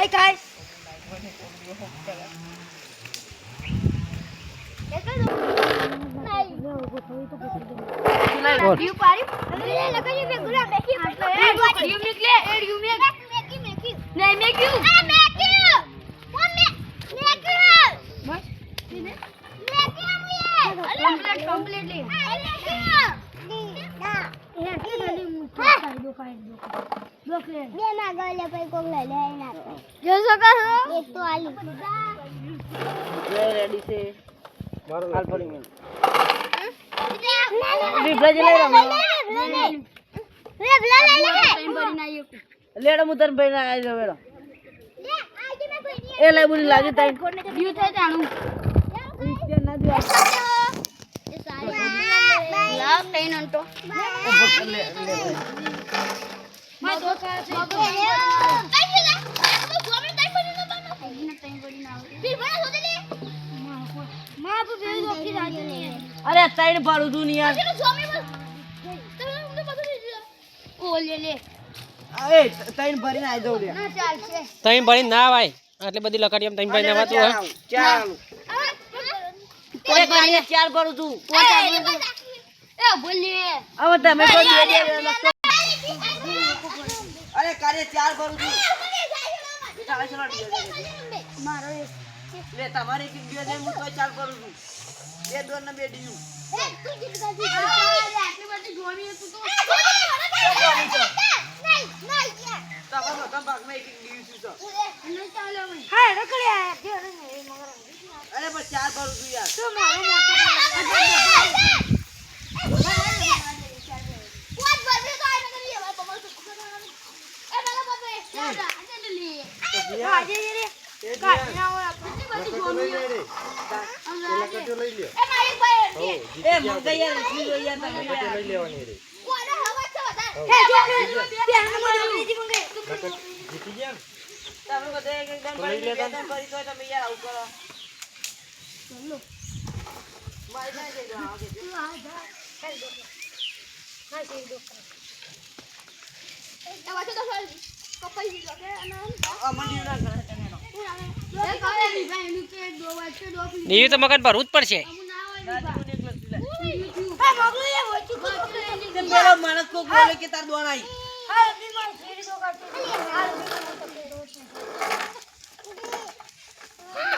हाय काय यू पारी ले लगा ये गुलाब देखिए यू निकले एड यू मेक नहीं make you one make you बस मेक यू कंप्लीटली यार के जल्दी मुझे दो ले ये ना गले पे को ले ले ना जो सका एक तो आलू ये रेडी से मारो लाल पड़ी में ले ब्लाज ले रहा ले टाइम पड़ी ना ये लेड़ा मुदर पे ना आ जाओ ले आज मैं कोई नहीं ए ले बुली लागे टाइम व्यू थे जानू इसके ना दियो ये सारे लाभ नहीं नंटो ले मैं दो का से अरे टाइम पाडू तू नहीं यार ओ ले ले ए टाइम भरी ना आ जाओ रे ना ચાલ છે તઈ ભણી ના આવાય આટલી બધી લકાડી એમ તઈ ભણી આવાતું હોય ચાલ એ કાને ચાર કરું તું એ બોલી હવે તમે કોઈ દે દે અરે કાને ચાર કરું તું ચાલ ચાલ મારો લે તમારે એક દિયો દે હું તો ચાલ કરું છું એ દોર ને બે દીયું એ તું જીતતા આટલી બધી જોમી તું તો તમ ભાગ મે એક દીયું છું તો નહીં ચાલે ભાઈ હા રખડ્યા દે ને મગર અરે પણ ચાર કરું છું યાર તો મારો મોટો કોટ બદલે તો આને કરી હવે પમલ તો એ પેલા બદલે આજે લે આજે રે કાટ ના હોય આપણે બધી જોમી એ મારી ભાઈ એ મંગા યાર ઈ લો યાર તમે લઈ લેવાની રે કોને હવા છે વધારે હે જો ધ્યાન માં લીધી મંગે જીતી ગયા તમે બધે એકદમ કરી લેતા કરી તો તમે યાર આવું કરો ચલો મારી ના જઈ જાઓ આગે તું આ જા કર દો હા જઈ દો એ વાતો તો કપાઈ દીધો કે અને આ મંડી ના કરે તમે નો એ કાલે ભાઈ એનું કે દો વાતે દો દેવી તો મગન ભરવું જ પડશે અમુ ના હોય રાજુ એક લસ લે હા મગલું એ વચ્ચે તે પેલો માણસ કો બોલે કે તાર દોણ આઈ હા બી માર ફેરી દો કાઢ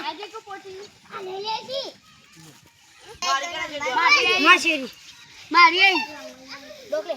આજે કો પોટી આ લે લેજી મારી કરે છે માશેરી મારી ડોકલે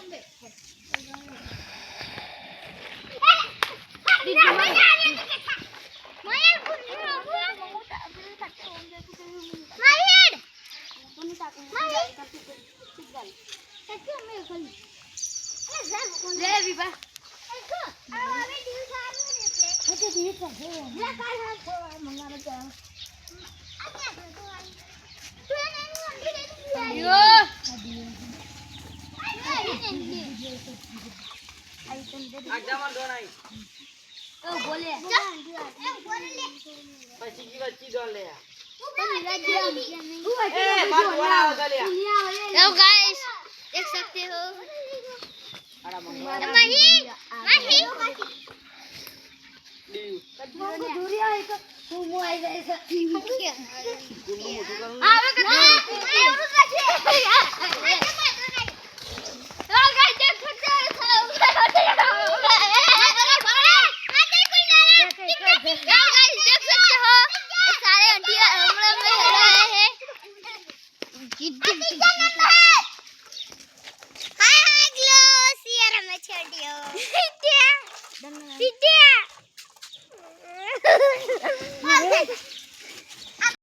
આગજામાં દોણ આઈ બોલે પછી કી વચ્ચી દોણ લે એ બાર દોણ આવે લે हेलो गाइस देख सकते हो આડા મંગા माही माही દીયું दूरिया है तो तू मोबाइल ऐसा કુનું મોટું કરું आवे कर हेलो गाइस देख सकते हो देख सकते हो सारे अंटिया हमला में रहे हैं हाय हाय ग्लो सियारा में छोड़ियो सीधे